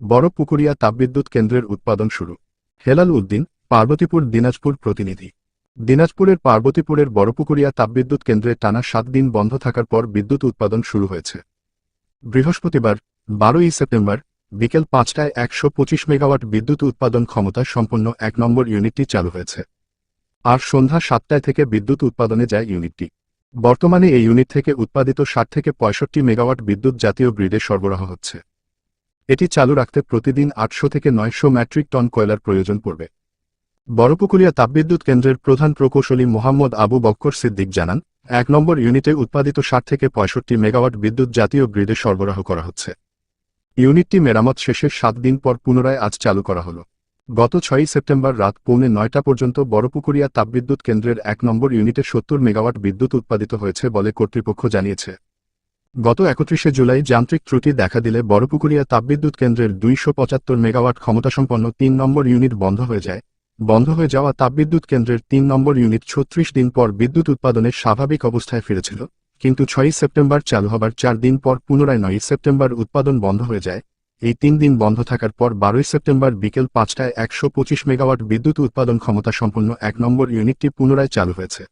বড়পুকুরিয়া তাপবিদ্যুৎ কেন্দ্রের উৎপাদন শুরু। হেলাল উদ্দিন, পার্বতীপুর দিনাজপুর প্রতিনিধি। দিনাজপুরের পার্বতীপুরের বড়পুকুরিয়া তাপবিদ্যুৎ কেন্দ্রে টানা 7 দিন বন্ধ থাকার পর বিদ্যুৎ উৎপাদন শুরু হয়েছে। বৃহস্পতিবার 12ই সেপ্টেম্বর বিকেল 5টায় 125 মেগাওয়াট বিদ্যুৎ উৎপাদন ক্ষমতা সম্পন্ন 1 নম্বর ইউনিটটি চালু হয়েছে। আর সন্ধ্যা 7টায় থেকে বিদ্যুৎ উৎপাদনে যায় ইউনিটটি। বর্তমানে এই ইউনিট থেকে উৎপাদিত 60 থেকে 65 মেগাওয়াট বিদ্যুৎ জাতীয় গ্রিডে সরবরাহ হচ্ছে। এটি চালু রাখতে প্রতিদিন 800 থেকে 900 মেট্রিক টন কয়লার প্রয়োজন পড়বে। বড়পুকুরিয়া তাপবিদ্যুৎ কেন্দ্রের প্রধান প্রকৌশলী মোহাম্মদ আবু বক্কর সিদ্দিক জানান, 1 নম্বর ইউনিটে উৎপাদিত 60 থেকে 65 মেগাওয়াট বিদ্যুৎ জাতীয় গ্রিডে সরবরাহ করা হচ্ছে। ইউনিটটি মেরামত শেষে 7 দিন পর পুনরায় আজ চালু করা হলো। গত 6ই সেপ্টেম্বর রাত 8:45 পর্যন্ত বড়পুকুরিয়া তাপবিদ্যুৎ কেন্দ্রের 1 নম্বর ইউনিটে 70 মেগাওয়াট বিদ্যুৎ উৎপাদিত হয়েছে বলে কর্তৃপক্ষ জানিয়েছে। গত 31শে জুলাই যান্ত্রিক ত্রুটি দেখা দিলে বড়পুকুরিয়া তাপবিদ্যুৎ কেন্দ্রের 275 মেগাওয়াট ক্ষমতাসম্পন্ন 3 নম্বর ইউনিট বন্ধ হয়ে যায়। বন্ধ হয়ে যাওয়া তাপবিদ্যুৎ কেন্দ্রের 3 নম্বর ইউনিট 36 দিন পর বিদ্যুৎ উৎপাদনের স্বাভাবিক অবস্থায় ফিরেছিল, কিন্তু 6ই সেপ্টেম্বর চালু হবার 4 দিন পর পুনরায় 9ই সেপ্টেম্বর উৎপাদন বন্ধ হয়ে যায়। এই 3 দিন বন্ধ থাকার পর 12ই সেপ্টেম্বর বিকেল 5টায় 125 মেগাওয়াট বিদ্যুৎ উৎপাদন ক্ষমতা সম্পন্ন 1 নম্বর ইউনিটটি পুনরায় চালু হয়েছে।